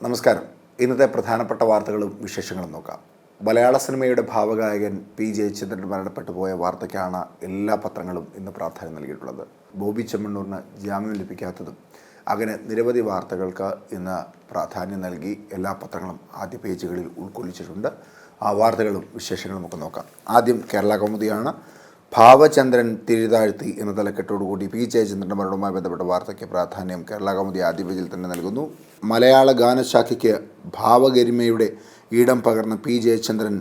നമസ്കാരം. ഇന്നത്തെ പ്രധാനപ്പെട്ട വാർത്തകളും വിശേഷങ്ങളും നോക്കാം. മലയാള സിനിമയുടെ ഭാവഗായകൻ പി ജയചന്ദ്രൻ മരണപ്പെട്ടു പോയ വാർത്തയ്ക്കാണ് എല്ലാ പത്രങ്ങളും ഇന്ന് പ്രാധാന്യം നൽകിയിട്ടുള്ളത്. ബോബി ചെമ്മണ്ണൂരിന് ജാമ്യം ലഭിക്കാത്തതും അങ്ങനെ നിരവധി വാർത്തകൾക്ക് ഇന്ന് പ്രാധാന്യം നൽകി എല്ലാ പത്രങ്ങളും ആദ്യ പേജുകളിൽ ഉൾക്കൊള്ളിച്ചിട്ടുണ്ട്. ആ വാർത്തകളും വിശേഷങ്ങളും ഒക്കെ നോക്കാം. ആദ്യം കേരള കൗമുദിയാണ്. ഭാവചന്ദ്രൻ തിരിതാഴ്ത്തി എന്ന തലക്കെട്ടോടുകൂടി പി ജയചന്ദ്രൻ്റെ മരണവുമായി ബന്ധപ്പെട്ട വാർത്തയ്ക്ക് പ്രാധാന്യം കേരള കൗമുദി ആദ്യ പേജിൽ തന്നെ നൽകുന്നു. മലയാള ഗാനശാഖയ്ക്ക് ഭാവഗരിമയുടെ ഈടം പകർന്ന പി ജയചന്ദ്രൻ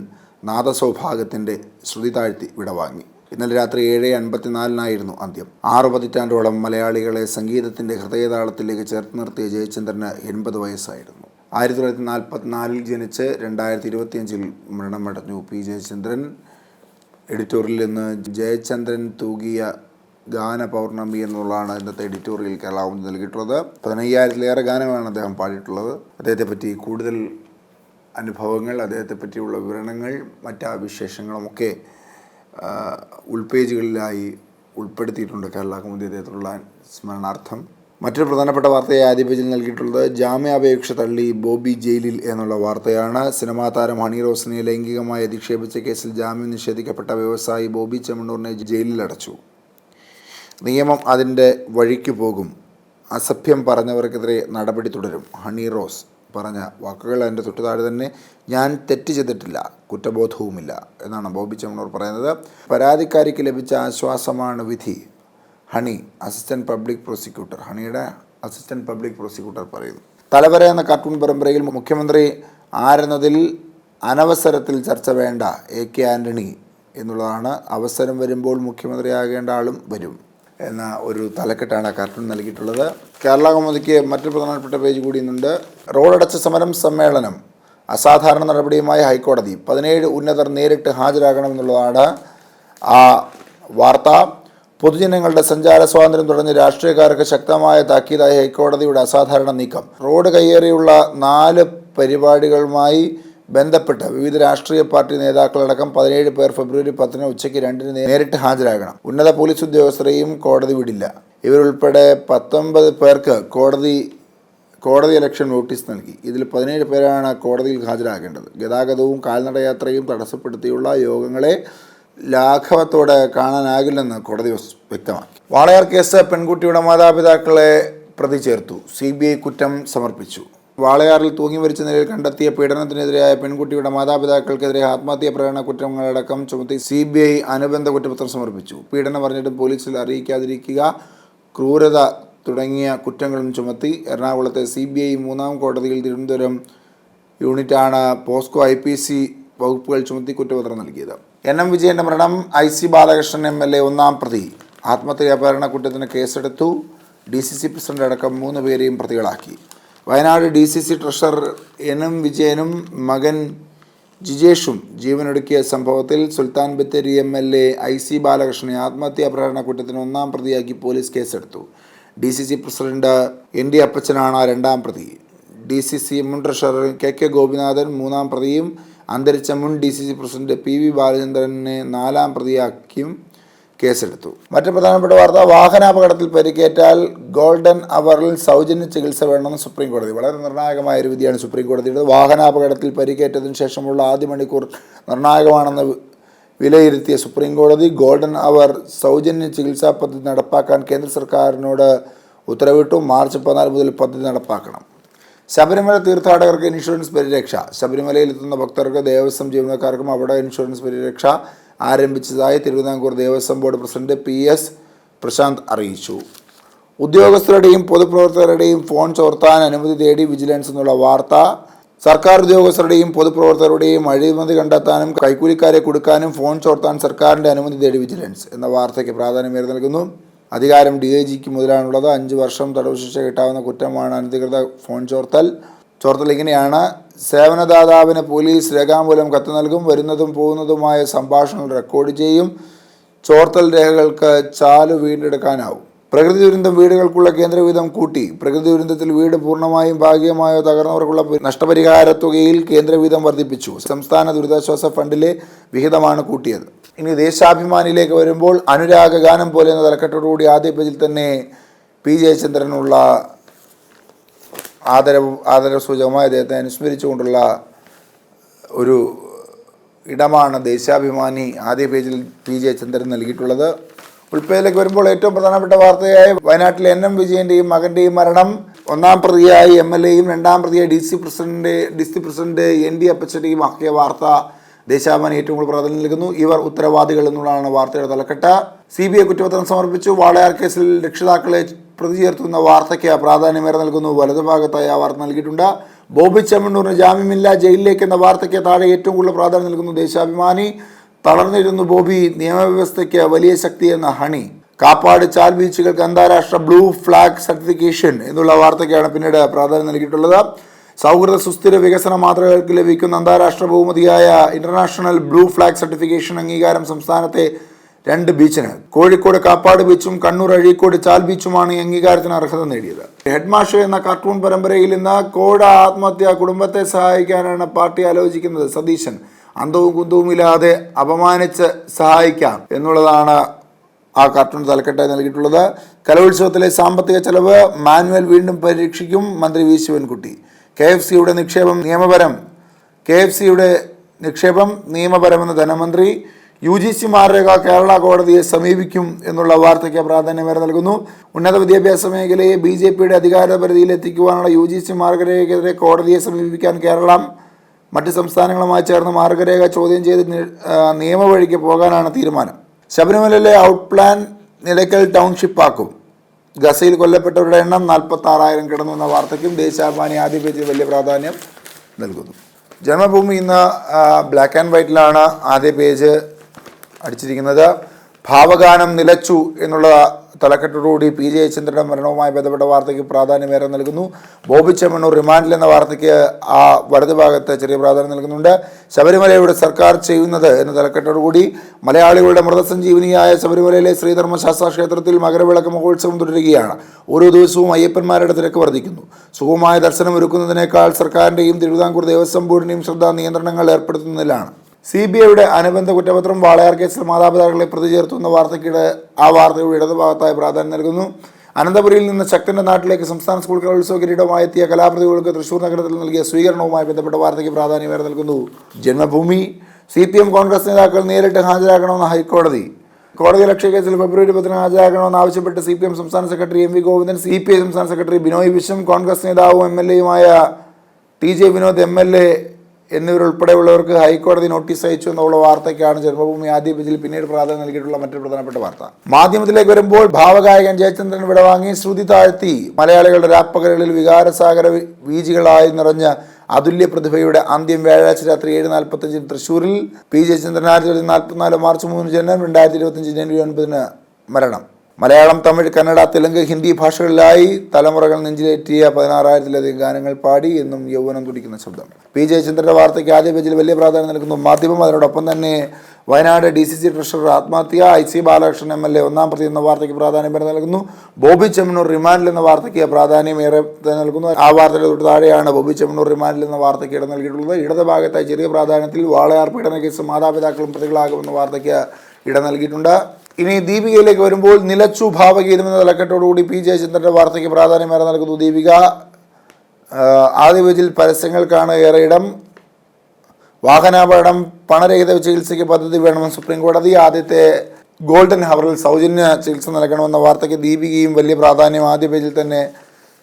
നാദസൗഭാഗ്യത്തിൻ്റെ ശ്രുതി താഴ്ത്തി വിടവാങ്ങി. ഇന്നലെ രാത്രി 7:54 അന്ത്യം. 6 പതിറ്റാണ്ടോളം മലയാളികളെ സംഗീതത്തിൻ്റെ ഹൃദയതാളത്തിലേക്ക് ചേർത്ത് നിർത്തിയ ജയചന്ദ്രന് 80 വയസ്സായിരുന്നു. 1944 ജനിച്ച് 2025 മരണമടഞ്ഞു പി ജയചന്ദ്രൻ. എഡിറ്റോറിയലിൽ നിന്ന് ജയചന്ദ്രൻ തൂകിയ ഗാന പൗർണമി എന്നുള്ളതാണ് ഇന്നത്തെ എഡിറ്റോറിയൽ കേരള കൗമുദി നൽകിയിട്ടുള്ളത്. 15,000-ലേറെ ഗാനങ്ങളാണ് അദ്ദേഹം പാടിയിട്ടുള്ളത്. അദ്ദേഹത്തെ പറ്റി കൂടുതൽ അനുഭവങ്ങൾ, അദ്ദേഹത്തെ പറ്റിയുള്ള വിവരണങ്ങൾ, മറ്റ് വിശേഷങ്ങളുമൊക്കെ ഉൾപേജുകളിലായി ഉൾപ്പെടുത്തിയിട്ടുണ്ട് കേരള കൗമുദി അദ്ദേഹത്തിലുള്ള സ്മരണാർത്ഥം. മറ്റൊരു പ്രധാനപ്പെട്ട വാർത്തയെ ആദ്യ പേജിൽ നൽകിയിട്ടുള്ളത് ജാമ്യാപേക്ഷ തള്ളി ബോബി ജയിലിൽ എന്നുള്ള വാർത്തയാണ്. സിനിമാ താരം ഹണി റോസിനെ ലൈംഗികമായി അധിക്ഷേപിച്ച കേസിൽ ജാമ്യം നിഷേധിക്കപ്പെട്ട വ്യവസായി ബോബി ചെമ്മണ്ണൂരിനെ ജയിലിലടച്ചു. നിയമം അതിൻ്റെ വഴിക്ക് പോകും. അസഭ്യം പറഞ്ഞവർക്കെതിരെ നടപടി തുടരും. ഹണി റോസ് പറഞ്ഞ വാക്കുകൾ അതിൻ്റെ തൊട്ടുതാഴെ തന്നെ ഞാൻ തെറ്റ് ചെയ്തിട്ടില്ല, കുറ്റബോധവുമില്ല എന്നാണ് ബോബി ചെമ്മണ്ണൂർ പറയുന്നത്. പരാതിക്കാരിക്ക് ലഭിച്ച ആശ്വാസമാണ് വിധി. ഹണിയുടെ അസിസ്റ്റന്റ് പബ്ലിക് പ്രോസിക്യൂട്ടർ പറയുന്നു. തലവര എന്ന കാർട്ടൂൺ പരമ്പരയിൽ മുഖ്യമന്ത്രി ആരെന്നതിൽ അനവസരത്തിൽ ചർച്ച വേണ്ട AK ആൻ്റണി എന്നുള്ളതാണ്. അവസരം വരുമ്പോൾ മുഖ്യമന്ത്രിയാകേണ്ട ആളും വരും എന്ന ഒരു തലക്കെട്ടാണ് കാർട്ടൂൺ നൽകിയിട്ടുള്ളത്. കേരള കൗമുദിക്ക് മറ്റൊരു പ്രധാനപ്പെട്ട പേജ് കൂടി ഇന്നുണ്ട്. റോഡടച്ച സമരം സമ്മേളനം അസാധാരണ നടപടിയുമായി ഹൈക്കോടതി. 17 ഉന്നതർ നേരിട്ട് ഹാജരാകണമെന്നുള്ളതാണ് ആ വാർത്ത. പൊതുജനങ്ങളുടെ സഞ്ചാര സ്വാതന്ത്ര്യം തുടർന്ന് രാഷ്ട്രീയക്കാർക്ക് ശക്തമായ താക്കീതായി ഹൈക്കോടതിയുടെ അസാധാരണ നീക്കം. റോഡ് കയ്യേറിയുള്ള 4 പരിപാടികളുമായി ബന്ധപ്പെട്ട് വിവിധ രാഷ്ട്രീയ പാർട്ടി നേതാക്കളടക്കം 17 പേർ ഫെബ്രുവരി 10 ഉച്ചയ്ക്ക് 2 നേരിട്ട് ഹാജരാകണം. ഉന്നത പോലീസ് ഉദ്യോഗസ്ഥരെയും കോടതി വിടില്ല. ഇവരുൾപ്പെടെ 19 പേർക്ക് കോടതി ഇലക്ഷൻ നോട്ടീസ് നൽകി. ഇതിൽ 17 പേരാണ് കോടതിയിൽ ഹാജരാകേണ്ടത്. ഗതാഗതവും കാൽനടയാത്രയും തടസ്സപ്പെടുത്തിയുള്ള യോഗങ്ങളെ ലാഘവത്തോടെ കാണാനാകില്ലെന്ന് കോടതി വ്യക്തമാക്കി. വാളയാർ കേസ് പെൺകുട്ടിയുടെ മാതാപിതാക്കളെ പ്രതി ചേർത്തു. CBI കുറ്റം സമർപ്പിച്ചു. വാളയാറിൽ തൂങ്ങി മരിച്ച നിലയിൽ കണ്ടെത്തിയ പീഡനത്തിനെതിരായ പെൺകുട്ടിയുടെ മാതാപിതാക്കൾക്കെതിരെ ആത്മഹത്യാ പ്രേരണ കുറ്റങ്ങളടക്കം ചുമത്തി CBI അനുബന്ധ കുറ്റപത്രം സമർപ്പിച്ചു. പീഡനം അറിഞ്ഞിട്ടും പോലീസിൽ അറിയിക്കാതിരിക്കുക, ക്രൂരത തുടങ്ങിയ കുറ്റങ്ങളും ചുമത്തി. എറണാകുളത്തെ CBI 3ാം കോടതിയിൽ തിരുവനന്തപുരം യൂണിറ്റാണ് പോസ്കോ IPC വകുപ്പുകൾ ചുമത്തി കുറ്റപത്രം നൽകിയത്. NM വിജയൻ്റെ മരണം IC ബാലകൃഷ്ണൻ MLA 1ാം പ്രതി. ആത്മഹത്യാ പ്രേരണ കുറ്റത്തിന് കേസെടുത്തു. DCC പ്രസിഡന്റ് അടക്കം 3 പേരെയും പ്രതികളാക്കി. വയനാട് DCC ട്രഷറർ NM വിജയനും മകൻ ജിജേഷും ജീവനൊടുക്കിയ സംഭവത്തിൽ സുൽത്താൻ ബത്തേരി MLA IC ബാലകൃഷ്ണനെ ആത്മഹത്യാ പ്രേരണ കുറ്റത്തിന് 1ാം പ്രതിയാക്കി പോലീസ് കേസെടുത്തു. DCC പ്രസിഡന്റ് ND അപ്പച്ചനാണ് 2ാം പ്രതി. DCC മുൻ ട്രഷറർ KK ഗോപിനാഥൻ 3ാം പ്രതിയും അന്തരിച്ച മുൻ DCC പ്രസിഡന്റ് PV ബാലചന്ദ്രനെ 4ാം പ്രതിയാക്കിയും കേസെടുത്തു. മറ്റു പ്രധാനപ്പെട്ട വാർത്ത വാഹനാപകടത്തിൽ പരിക്കേറ്റാൽ ഗോൾഡൻ അവറിൽ സൗജന്യ ചികിത്സ വേണമെന്ന് സുപ്രീം കോടതി. വളരെ നിർണായകമായ ഒരു വിധിയാണ് സുപ്രീം കോടതിയുടെ. വാഹനാപകടത്തിൽ പരിക്കേറ്റതിന് ശേഷമുള്ള ആദ്യ മണിക്കൂർ നിർണായകമാണെന്ന് വിലയിരുത്തിയ സുപ്രീം കോടതി ഗോൾഡൻ അവർ സൗജന്യ ചികിത്സാ പദ്ധതി നടപ്പാക്കാൻ കേന്ദ്ര സർക്കാരിനോട് ഉത്തരവിട്ടു. മാർച്ച് 14 മുതൽ പദ്ധതി നടപ്പാക്കണം. ശബരിമല തീർത്ഥാടകർക്ക് ഇൻഷുറൻസ് പരിരക്ഷ. ശബരിമലയിലെത്തുന്ന ഭക്തർക്ക് ദേവസ്വം ജീവനക്കാർക്കും അവിടെ ഇൻഷുറൻസ് പരിരക്ഷ ആരംഭിച്ചതായി Thiruvithamkoor Devaswom board president PS Prashanth അറിയിച്ചു. ഉദ്യോഗസ്ഥരുടെയും പൊതുപ്രവർത്തകരുടെയും ഫോൺ ചോർത്താൻ അനുമതി തേടി വിജിലൻസ് എന്നുള്ള വാർത്ത. സർക്കാർ ഉദ്യോഗസ്ഥരുടെയും പൊതുപ്രവർത്തകരുടെയും അഴിമതി കണ്ടെത്താനും കൈക്കൂലിക്കാരെ കൊടുക്കാനും ഫോൺ ചോർത്താൻ സർക്കാരിൻ്റെ അനുമതി തേടി വിജിലൻസ് എന്ന വാർത്തയ്ക്ക് പ്രാധാന്യമേറെ നൽകുന്നു. അധികാരം DIGക്ക് മുതലാണുള്ളത്. 5 വർഷം തടവ് ശിക്ഷ കിട്ടാവുന്ന കുറ്റമാണ് അനധികൃത ഫോൺ ചോർത്തൽ. ഇങ്ങനെയാണ്. സേവനദാതാവിന് പോലീസ് രേഖാമൂലം കത്ത് നൽകും. വരുന്നതും പോകുന്നതുമായ സംഭാഷണങ്ങൾ റെക്കോർഡ് ചെയ്യും. ചോർത്തൽ രേഖകൾക്ക് ചാലു വീണ്ടെടുക്കാനാവും. പ്രകൃതി ദുരന്തം വീടുകൾക്കുള്ള കേന്ദ്രവിഹിതം കൂട്ടി. പ്രകൃതി ദുരന്തത്തിൽ വീട് പൂർണ്ണമായും ഭാഗികമായോ തകർന്നവർക്കുള്ള നഷ്ടപരിഹാര തുകയിൽ കേന്ദ്രവിഹിതം വർദ്ധിപ്പിച്ചു. സംസ്ഥാന ദുരിതാശ്വാസ ഫണ്ടിലെ വിഹിതമാണ് കൂട്ടിയത്. ഇനി ദേശാഭിമാനിയിലേക്ക് വരുമ്പോൾ അനുരാഗ ഗാനം പോലെ എന്ന തലക്കെട്ടോടുകൂടി ആദ്യ പേജിൽ തന്നെ പി ജയചന്ദ്രനുള്ള ആദരവ് സൂചകമായി അദ്ദേഹത്തെ അനുസ്മരിച്ചുകൊണ്ടുള്ള ഒരു ഇടമാണ് ദേശാഭിമാനി ആദ്യ പേജിൽ പി ജയചന്ദ്രൻ നൽകിയിട്ടുള്ളത്. ഉൾപ്പേജിലേക്ക് വരുമ്പോൾ ഏറ്റവും പ്രധാനപ്പെട്ട വാർത്തയായ വയനാട്ടിലെ NM വിജയൻ്റെയും മകൻ്റെയും മരണം, ഒന്നാം പ്രതിയായി MLAയും രണ്ടാം പ്രതിയായി DC പ്രസിഡന്റ് ND അപ്പച്ചൻ്റെയും ആക്കിയ വാർത്ത ദേശാഭിമാനി ഏറ്റവും കൂടുതൽ പ്രാധാന്യം നൽകുന്നു. ഇവർ ഉത്തരവാദികൾ എന്നുള്ളതാണ് വാർത്തയുടെ തലക്കെട്ട്. CBI കുറ്റപത്രം സമർപ്പിച്ചു. വാളയാർ കേസിൽ രക്ഷിതാക്കളെ പ്രതി ചേർത്തുന്ന വാർത്തയ്ക്ക് പ്രാധാന്യമേറെ നൽകുന്നു. വലതുഭാഗത്തായി ആ വാർത്ത നൽകിയിട്ടുണ്ട്. ബോബി ചെമ്മണ്ണൂരിന് ജാമ്യമില്ല, ജയിലിലേക്ക് എന്ന വാർത്തയ്ക്ക് താഴെ ഏറ്റവും കൂടുതൽ പ്രാധാന്യം നൽകുന്നു ദേശാഭിമാനി. തളർന്നിരുന്നു ബോബി, നിയമവ്യവസ്ഥയ്ക്ക് വലിയ ശക്തിയെന്ന ഹണി. കാപ്പാട് ചാൽ ബീച്ചുകൾക്ക് അന്താരാഷ്ട്ര ബ്ലൂ ഫ്ലാഗ് സർട്ടിഫിക്കേഷൻ എന്നുള്ള വാർത്തയ്ക്കാണ് പിന്നീട് പ്രാധാന്യം നൽകിയിട്ടുള്ളത്. സൗഹൃദ സുസ്ഥിര വികസന മാതൃകകൾക്ക് ലഭിക്കുന്ന അന്താരാഷ്ട്ര ബഹുമതിയായ ഇന്റർനാഷണൽ ബ്ലൂ ഫ്ലാഗ് സർട്ടിഫിക്കേഷൻ അംഗീകാരം സംസ്ഥാനത്തെ 2 ബീച്ചിന്. കോഴിക്കോട് കാപ്പാട് ബീച്ചും കണ്ണൂർ അഴീക്കോട് ചാൽ ബീച്ചുമാണ് ഈ അംഗീകാരത്തിന് അർഹത നേടിയത്. ഹെഡ്മാഷ് എന്ന കാർട്ടൂൺ പരമ്പരയിൽ നിന്ന് കോട ആത്മഹത്യ, കുടുംബത്തെ സഹായിക്കാനാണ് പാർട്ടി ആലോചിക്കുന്നത്. സതീശൻ അന്തവും കുന്തവുമില്ലാതെ അപമാനിച്ച് സഹായിക്കാം എന്നുള്ളതാണ് ആ കാർട്ടൂൺ തലക്കെട്ടായി നൽകിയിട്ടുള്ളത്. കലോത്സവത്തിലെ സാമ്പത്തിക ചെലവ് മാനുവൽ വീണ്ടും പരീക്ഷിക്കും മന്ത്രി വി ശിവൻകുട്ടി. KFCയുടെ നിക്ഷേപം നിയമപരമെന്ന് ധനമന്ത്രി. UGC മാതൃക കേരള കോടതിയെ സമീപിക്കും എന്നുള്ള വാർത്തയ്ക്ക് പ്രാധാന്യമേറെ നൽകുന്നു. ഉന്നത വിദ്യാഭ്യാസ മേഖലയെ BJPയുടെ അധികാര പരിധിയിൽ എത്തിക്കുവാനുള്ള UGC മാർഗരേഖയ്ക്കെതിരെ കോടതിയെ സമീപിക്കാൻ കേരളം മറ്റ് സംസ്ഥാനങ്ങളുമായി ചേർന്ന് മാർഗരേഖ ചോദ്യം ചെയ്ത് നിയമവഴിക്ക് പോകാനാണ് തീരുമാനം. ശബരിമലയിലെ ഔട്ട് പ്ലാൻ നിലയ്ക്കൽ ടൗൺഷിപ്പാക്കും. ഗസയിൽ കൊല്ലപ്പെട്ടവരുടെ എണ്ണം 46,000 കിടന്നു എന്ന വാർത്തയ്ക്കും ദേശാഭിമാനി ആദ്യ പേജിൽ വലിയ പ്രാധാന്യം നൽകുന്നു. ജന്മഭൂമി ഇന്ന് ബ്ലാക്ക് ആൻഡ് വൈറ്റിലാണ് ആദ്യ പേജ് അടിച്ചിരിക്കുന്നത്. ഭാവഗാനം നിലച്ചു എന്നുള്ള തലക്കെട്ടോടുകൂടി പി ജയചന്ദ്രൻ്റെ മരണവുമായി ബന്ധപ്പെട്ട വാർത്തയ്ക്ക് പ്രാധാന്യമേറെ നൽകുന്നു. ബോബി ചെമ്മണ്ണൂർ റിമാൻഡിൽ എന്ന വാർത്തയ്ക്ക് ആ വലതുഭാഗത്ത് ചെറിയ പ്രാധാന്യം നൽകുന്നുണ്ട്. ശബരിമലയുടെ സർക്കാർ ചെയ്യുന്നത് എന്ന തലക്കെട്ടോടുകൂടി മലയാളികളുടെ മൃതസഞ്ജീവനിയായ ശബരിമലയിലെ ശ്രീധർമ്മശാസ്ത്ര ക്ഷേത്രത്തിൽ മകരവിളക്ക് മഹോത്സവം തുടരുകയാണ്. ഓരോ ദിവസവും അയ്യപ്പന്മാരുടെ തിരക്ക് വർദ്ധിക്കുന്നു. സുഗമമായ ദർശനം ഒരുക്കുന്നതിനേക്കാൾ സർക്കാരിൻ്റെയും തിരുവിതാംകൂർ ദേവസ്വം ബോർഡിൻ്റെയും ശ്രദ്ധ നിയന്ത്രണങ്ങൾ ഏർപ്പെടുത്തുന്നതിലാണ്. CBIയുടെ അനുബന്ധ കുറ്റപത്രം വാളയാർ കേസിൽ മാതാപിതാക്കളെ പ്രതി ചേർത്തുന്ന വാർത്തയ്ക്കിടെ ആ വാർത്തയുടെ ഇടതുഭാഗത്തായി പ്രാധാന്യം നൽകുന്നു. അനന്തപുരിയിൽ നിന്ന് ശക്തന്റെ നാട്ടിലേക്ക് സംസ്ഥാന സ്കൂൾ കലോത്സവ കിരീടമായി എത്തിയ കലാപ്രതികൾക്ക് തൃശൂർ നഗരത്തിൽ നൽകിയ സ്വീകരണവുമായി ബന്ധപ്പെട്ട വാർത്തയ്ക്ക് പ്രാധാന്യമേറെ നൽകുന്നു. ജന്മഭൂമി CPM കോൺഗ്രസ് നേതാക്കൾ നേരിട്ട് ഹാജരാക്കണമെന്ന് ഹൈക്കോടതി. കോടതി ലക്ഷ്യ കേസിൽ ഫെബ്രുവരി 10 ആവശ്യപ്പെട്ട് CPM സംസ്ഥാന സെക്രട്ടറി MV ഗോവിന്ദൻ, CPI സംസ്ഥാന സെക്രട്ടറി ബിനോയ് വിശ്വം, കോൺഗ്രസ് നേതാവും MLAയുമായ TJ വിനോദ് MLA എന്നിവരുൾപ്പെടെയുള്ളവർക്ക് ഹൈക്കോടതി നോട്ടീസ് അയച്ചു എന്നുള്ള വാർത്തയ്ക്കാണ് ജന്മഭൂമി ആദ്യ പേജിൽ പിന്നീട് പ്രാധാന്യം നൽകിയിട്ടുള്ള മറ്റൊരു പ്രധാനപ്പെട്ട വാർത്ത. മാധ്യമത്തിലേക്ക് വരുമ്പോൾ ഭാവഗായകൻ ജയചന്ദ്രൻ വിടവാങ്ങി, ശ്രുതി താഴ്ത്തി. മലയാളികളുടെ രാപ്പകലുകളിൽ വികാരസാഗര വീജികളായി നിറഞ്ഞ അതുല്യ പ്രതിഭയുടെ അന്ത്യം വ്യാഴാഴ്ച രാത്രി 7:45 തൃശ്ശൂരിൽ. പി ജയചന്ദ്രൻ 1944 മാർച്ച് 3 ജനനം, 2025 ജനുവരി 9 മരണം. മലയാളം, തമിഴ്, കന്നഡ, തെലുങ്ക്, ഹിന്ദി ഭാഷകളിലായി തലമുറകൾ നെഞ്ചിലേറ്റിയ 16,000-ലധികം ഗാനങ്ങൾ പാടി എന്നും യൗവനം തുടിക്കുന്ന ശബ്ദം. പി ജയചന്ദ്രൻ്റെ വാർത്തയ്ക്ക് ആദ്യ പേജിൽ വലിയ പ്രാധാന്യം നൽകുന്നു മാധ്യമം. അതിനോടൊപ്പം തന്നെ വയനാട് DCC ട്രഷറർ ആത്മഹത്യ, IC ബാലകൃഷ്ണൻ MLA ഒന്നാം പ്രതി എന്ന വാർത്തയ്ക്ക് പ്രാധാന്യം നൽകുന്നു. ബോബി ചെമ്മണ്ണൂർ റിമാൻഡിൽ എന്ന വാർത്തയ്ക്ക് പ്രാധാന്യം ഏറെ നൽകുന്നു. ആ വാർത്തയുടെ തൊട്ട് താഴെയാണ് ബോബി ചെമ്മണ്ണൂർ റിമാൻഡിൽ എന്ന വാർത്തയ്ക്ക് ഇടം നൽകിയിട്ടുള്ളത്. ഇടതുഭാഗത്തായി ചെറിയ പ്രാധാന്യത്തിൽ വാളയാർ പീഡന കേസ് മാതാപിതാക്കളും പ്രതികളാകുമെന്ന വാർത്തയ്ക്ക് ഇടം നൽകിയിട്ടുണ്ട്. ഇനി ദീപികയിലേക്ക് വരുമ്പോൾ നിലച്ചു ഭാവഗീതം എന്ന തലക്കെട്ടോടുകൂടി പി ജയചന്ദ്രൻ്റെ വാർത്തയ്ക്ക് പ്രാധാന്യമേറെ നൽകുന്നു. ദീപിക ആദ്യ പേജിൽ പരസ്യങ്ങൾക്കാണ് ഏറെ ഇടം. വാഹനാപകടം പണരഹിത ചികിത്സയ്ക്ക് പദ്ധതി വേണമെന്ന് സുപ്രീം കോടതി. ആദ്യത്തെ ഗോൾഡൻ ഹവറിൽ സൗജന്യ ചികിത്സ നൽകണമെന്ന വാർത്തയ്ക്ക് ദീപികയും വലിയ പ്രാധാന്യം ആദ്യ പേജിൽ തന്നെ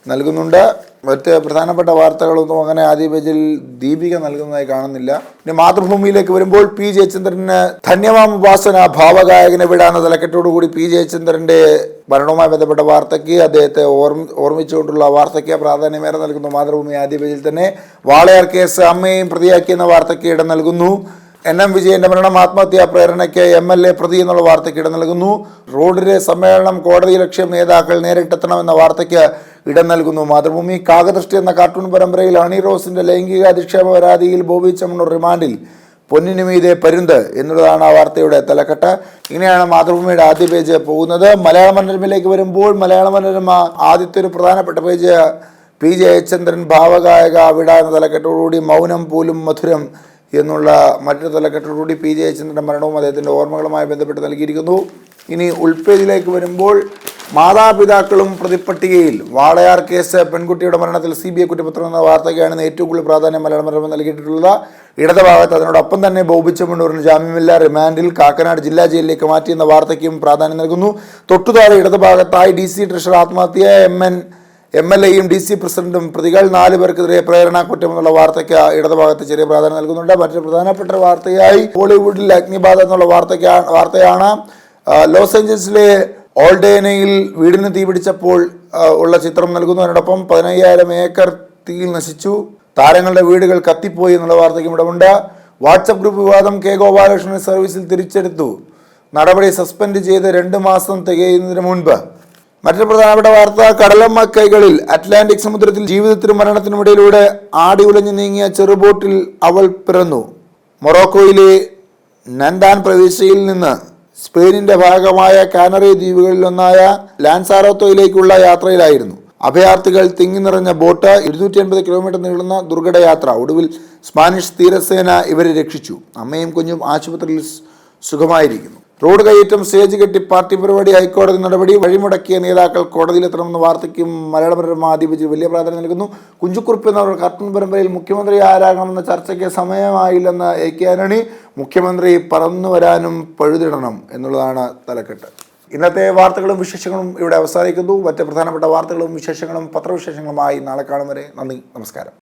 നൽകുന്നുണ്ട്. മറ്റ് പ്രധാനപ്പെട്ട വാർത്തകളൊന്നും അങ്ങനെ ആദ്യ പേജിൽ ദീപിക നൽകുന്നതായി കാണുന്നില്ല. ഇനി മാതൃഭൂമിയിലേക്ക് വരുമ്പോൾ പി ജയചന്ദ്രന് ധന്യവാം ഉപാസന, ഭാവഗായകനെ വിടാന്ന തലക്കെട്ടോടുകൂടി പി ജയചന്ദ്രൻ്റെ മരണവുമായി ബന്ധപ്പെട്ട വാർത്തയ്ക്ക്, അദ്ദേഹത്തെ ഓർമ്മിച്ചുകൊണ്ടുള്ള വാർത്തയ്ക്ക് പ്രാധാന്യമേറെ നൽകുന്നു. മാതൃഭൂമി ആദ്യ പേജിൽ തന്നെ. വാളയാർ കേസ് അമ്മയെയും പ്രതിയാക്കിയെന്ന വാർത്തയ്ക്ക് ഇടം നൽകുന്നു. NM വിജയന്റെ മരണം ആത്മഹത്യാ പ്രേരണയ്ക്ക് MLA പ്രതി എന്നുള്ള വാർത്തയ്ക്ക് ഇടം നൽകുന്നു. റോഡിലെ സമ്മേളനം കോടതി ലക്ഷ്യം, നേതാക്കൾ നേരിട്ടെത്തണമെന്ന വാർത്തയ്ക്ക് ഇടം നൽകുന്നു. മാതൃഭൂമി. കാകദൃഷ്ടി എന്ന കാർട്ടൂൺ പരമ്പരയിൽ അണി റോസിന്റെ ലൈംഗിക അധിക്ഷേപ പരാതിയിൽ ബോബി ചെമ്മണ്ണൂർ റിമാൻഡിൽ, പൊന്നിനു മീതെ പരുന്ത് എന്നുള്ളതാണ് ആ വാർത്തയുടെ തലക്കെട്ട്. ഇങ്ങനെയാണ് മാതൃഭൂമിയുടെ ആദ്യ പേജ് പോകുന്നത്. മലയാള മനോരമയിലേക്ക് വരുമ്പോൾ മലയാള മനോരമ ആദ്യത്തെ ഒരു പ്രധാനപ്പെട്ട പേജ് പി ജയചന്ദ്രൻ ഭാവഗായക വിട എന്ന തലക്കെട്ടോടുകൂടി മൗനം പോലും മധുരം എന്നുള്ള മറ്റൊരു തലക്കെട്ടോടുകൂടി പി ജയചന്ദ്രൻ്റെ മരണവും അദ്ദേഹത്തിൻ്റെ ഓർമ്മകളുമായി ബന്ധപ്പെട്ട് നൽകിയിരിക്കുന്നു. ഇനി ഉൾപ്പേജിലേക്ക് വരുമ്പോൾ മാതാപിതാക്കളും പ്രതിപ്പട്ടികയിൽ. വാളയാർ കേസ് പെൺകുട്ടിയുടെ മരണത്തിൽ CBI കുറ്റപത്രം എന്ന വാർത്തയ്ക്കാണ് ഏറ്റവും കൂടുതൽ പ്രാധാന്യം മലയാള മനോരമ നൽകിയിട്ടുള്ളത്. ഇടതുഭാഗത്ത് അതിനോടൊപ്പം തന്നെ ബോബി ചെമ്മണ്ണൂരിന് ജാമ്യമില്ല, റിമാൻഡിൽ, കാക്കനാട് ജില്ലാ ജയിലിലേക്ക് മാറ്റിയെന്ന വാർത്തയ്ക്കും പ്രാധാന്യം നൽകുന്നു. തൊട്ടുതാഴെ ഇടതുഭാഗത്തായി DC ട്രഷറർ ആത്മഹത്യ, MLAയും DC പ്രസിഡന്റും പ്രതികൾ, 4 പേർക്കെതിരെ പ്രേരണാ കുറ്റം എന്നുള്ള വാർത്തയ്ക്ക് ഇടതുഭാഗത്ത് ചെറിയ പ്രാധാന്യം നൽകുന്നുണ്ട്. മറ്റൊരു പ്രധാനപ്പെട്ട വാർത്തയായി ബോളിവുഡിൽ അഗ്നിബാധ എന്നുള്ള വാർത്തയാണ്. ലോസ് ഏഞ്ചൽസിലെ ഓൾഡേനയിൽ വീടിന് തീപിടിച്ചപ്പോൾ ഉള്ള ചിത്രം നൽകുന്നു. അതിനോടൊപ്പം 15,000 ഏക്കർ തീയിൽ നശിച്ചു, താരങ്ങളുടെ വീടുകൾ കത്തിപ്പോയി എന്നുള്ള വാർത്തയ്ക്കും ഇടമുണ്ട്. വാട്സപ്പ് ഗ്രൂപ്പ് വിവാദം, K ഗോപാലകൃഷ്ണൻ സർവീസിൽ തിരിച്ചെടുത്തു, നടപടി സസ്പെൻഡ് ചെയ്ത് 2 മാസം തികയുന്നതിന് മുൻപ്. മറ്റൊരു പ്രധാനപ്പെട്ട വാർത്ത, കടലമ്മ കൈകളിൽ. അറ്റ്ലാന്റിക് സമുദ്രത്തിൽ ജീവിതത്തിനും മരണത്തിനും ഇടയിലൂടെ ആടി ഉലഞ്ഞു നീങ്ങിയ ചെറുബോട്ടിൽ അവൾ പിറന്നു. മൊറോക്കോയിലെ നന്താൻ പ്രവിശ്യയിൽ നിന്ന് സ്പെയിനിന്റെ ഭാഗമായ കാനറി ദ്വീപുകളിലൊന്നായ ലാൻസാറോത്തോയിലേക്കുള്ള യാത്രയിലായിരുന്നു. അഭയാർത്ഥികൾ തിങ്ങി നിറഞ്ഞ ബോട്ട്, 280 കിലോമീറ്റർ നീളുന്ന ദുർഘടയാത്ര. ഒടുവിൽ സ്പാനിഷ് തീരസേന ഇവരെ രക്ഷിച്ചു. അമ്മയും കുഞ്ഞും ആശുപത്രിയിൽ സുഖമായിരിക്കുന്നു. റോഡ് കയ്യേറ്റം, സ്റ്റേജ് കെട്ടി പാർട്ടി പരിപാടി, ഹൈക്കോടതി നടപടി, വഴിമുടക്കിയ നേതാക്കൾ കോടതിയിലെത്തണമെന്ന വാർത്തയ്ക്കും മലയാള മനോരമ ആദ്യപേജിൽ വലിയ പ്രാധാന്യം നൽകുന്നു. കുഞ്ചുക്കുറുപ്പ് എന്നവർ കാർട്ടൂൺ പരമ്പരയിൽ മുഖ്യമന്ത്രി ആരാകണമെന്ന ചർച്ചയ്ക്ക് സമയമായില്ലെന്ന് AK ആന്റണി. മുഖ്യമന്ത്രി പറന്നു വരാനും പഴുതിടണം എന്നുള്ളതാണ് തലക്കെട്ട്. ഇന്നത്തെ വാർത്തകളും വിശേഷങ്ങളും ഇവിടെ അവസാനിക്കുന്നു. മറ്റ് പ്രധാനപ്പെട്ട വാർത്തകളും വിശേഷങ്ങളും പത്രവിശേഷങ്ങളുമായി നാളെ കാണും വരെ നന്ദി, നമസ്കാരം.